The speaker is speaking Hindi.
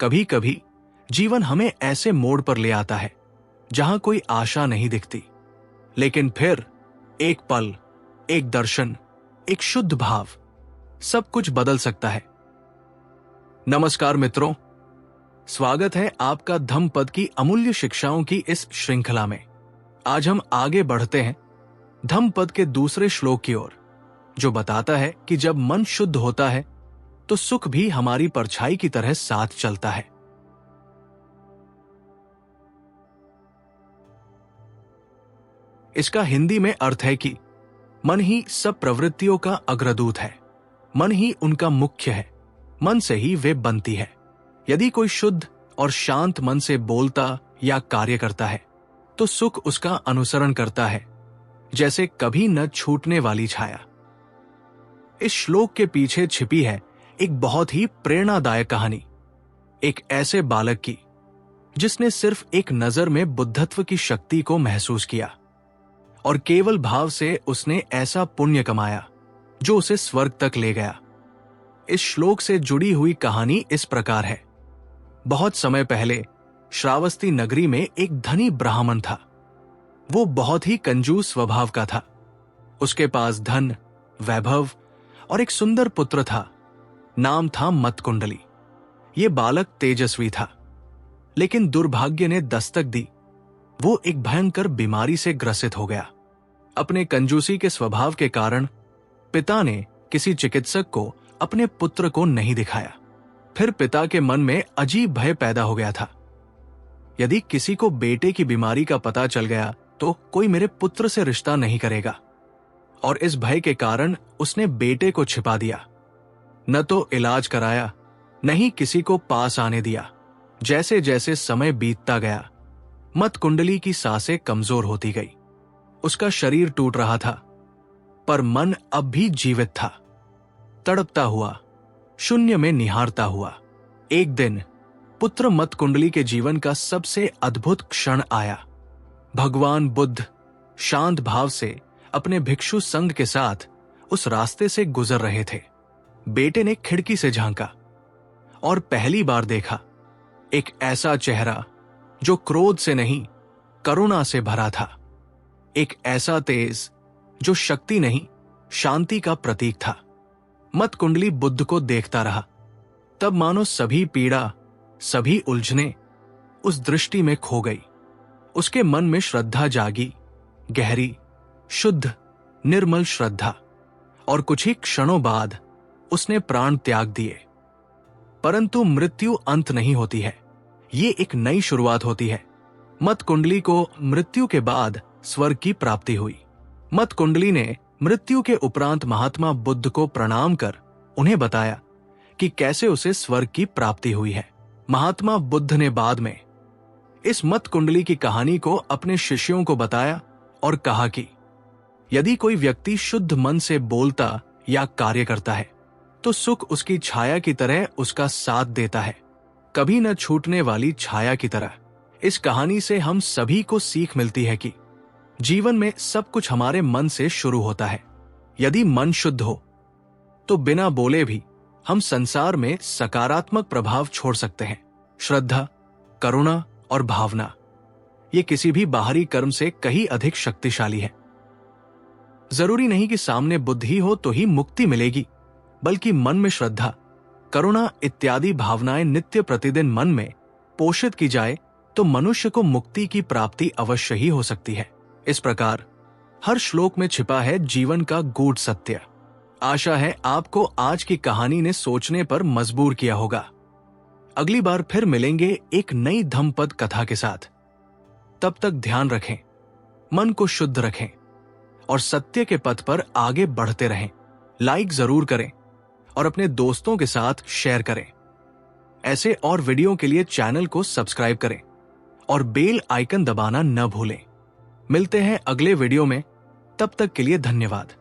कभी कभी जीवन हमें ऐसे मोड़ पर ले आता है जहां कोई आशा नहीं दिखती, लेकिन फिर एक पल, एक दर्शन, एक शुद्ध भाव सब कुछ बदल सकता है। नमस्कार मित्रों, स्वागत है आपका धम्मपद की अमूल्य शिक्षाओं की इस श्रृंखला में। आज हम आगे बढ़ते हैं धम्मपद के दूसरे श्लोक की ओर, जो बताता है कि जब मन शुद्ध होता है तो सुख भी हमारी परछाई की तरह साथ चलता है। इसका हिंदी में अर्थ है कि मन ही सब प्रवृत्तियों का अग्रदूत है, मन ही उनका मुख्य है, मन से ही वे बनती है। यदि कोई शुद्ध और शांत मन से बोलता या कार्य करता है तो सुख उसका अनुसरण करता है, जैसे कभी न छूटने वाली छाया। इस श्लोक के पीछे छिपी है एक बहुत ही प्रेरणादायक कहानी, एक ऐसे बालक की जिसने सिर्फ एक नजर में बुद्धत्व की शक्ति को महसूस किया और केवल भाव से उसने ऐसा पुण्य कमाया जो उसे स्वर्ग तक ले गया। इस श्लोक से जुड़ी हुई कहानी इस प्रकार है। बहुत समय पहले श्रावस्ती नगरी में एक धनी ब्राह्मण था। वो बहुत ही कंजूस स्वभाव का था। उसके पास धन, वैभव और एक सुंदर पुत्र था। नाम था मतकुंडली। ये बालक तेजस्वी था, लेकिन दुर्भाग्य ने दस्तक दी। वो एक भयंकर बीमारी से ग्रसित हो गया। अपने कंजूसी के स्वभाव के कारण पिता ने किसी चिकित्सक को अपने पुत्र को नहीं दिखाया। फिर पिता के मन में अजीब भय पैदा हो गया था। यदि किसी को बेटे की बीमारी का पता चल गया तो कोई मेरे पुत्र से रिश्ता नहीं करेगा, और इस भय के कारण उसने बेटे को छिपा दिया। न तो इलाज कराया, न ही किसी को पास आने दिया। जैसे जैसे समय बीतता गया, मतकुंडली की सांसें कमजोर होती गई। उसका शरीर टूट रहा था, पर मन अब भी जीवित था। तड़पता हुआ, शून्य में निहारता हुआ। एक दिन पुत्र मतकुंडली के जीवन का सबसे अद्भुत क्षण आया। भगवान बुद्ध शांत भाव से अपने भिक्षु संघ के साथ उस रास्ते से गुजर रहे थे। बेटे ने खिड़की से झांका और पहली बार देखा एक ऐसा चेहरा जो क्रोध से नहीं, करुणा से भरा था। एक ऐसा तेज जो शक्ति नहीं, शांति का प्रतीक था। मतकुंडली बुद्ध को देखता रहा। तब मानो सभी पीड़ा, सभी उलझने उस दृष्टि में खो गई। उसके मन में श्रद्धा जागी, गहरी, शुद्ध, निर्मल श्रद्धा। और कुछ ही क्षणों बाद उसने प्राण त्याग दिए। परंतु मृत्यु अंत नहीं होती है, ये एक नई शुरुआत होती है। मतकुंडली को मृत्यु के बाद स्वर्ग की प्राप्ति हुई। मतकुंडली ने मृत्यु के उपरांत महात्मा बुद्ध को प्रणाम कर उन्हें बताया कि कैसे उसे स्वर्ग की प्राप्ति हुई है। महात्मा बुद्ध ने बाद में इस मतकुंडली की कहानी को अपने शिष्यों को बताया और कहा कि यदि कोई व्यक्ति शुद्ध मन से बोलता या कार्य करता है तो सुख उसकी छाया की तरह उसका साथ देता है, कभी न छूटने वाली छाया की तरह। इस कहानी से हम सभी को सीख मिलती है कि जीवन में सब कुछ हमारे मन से शुरू होता है। यदि मन शुद्ध हो तो बिना बोले भी हम संसार में सकारात्मक प्रभाव छोड़ सकते हैं। श्रद्धा, करुणा और भावना, ये किसी भी बाहरी कर्म से कहीं अधिक शक्तिशाली है। जरूरी नहीं कि सामने बुद्ध ही हो तो ही मुक्ति मिलेगी, बल्कि मन में श्रद्धा, करुणा इत्यादि भावनाएं नित्य प्रतिदिन मन में पोषित की जाए तो मनुष्य को मुक्ति की प्राप्ति अवश्य ही हो सकती है। इस प्रकार हर श्लोक में छिपा है जीवन का गूढ़ सत्य। आशा है आपको आज की कहानी ने सोचने पर मजबूर किया होगा। अगली बार फिर मिलेंगे एक नई धम्मपद कथा के साथ। तब तक ध्यान रखें, मन को शुद्ध रखें और सत्य के पथ पर आगे बढ़ते रहें। लाइक जरूर करें और अपने दोस्तों के साथ शेयर करें। ऐसे और वीडियो के लिए चैनल को सब्सक्राइब करें और बेल आइकन दबाना न भूलें। मिलते हैं अगले वीडियो में, तब तक के लिए धन्यवाद।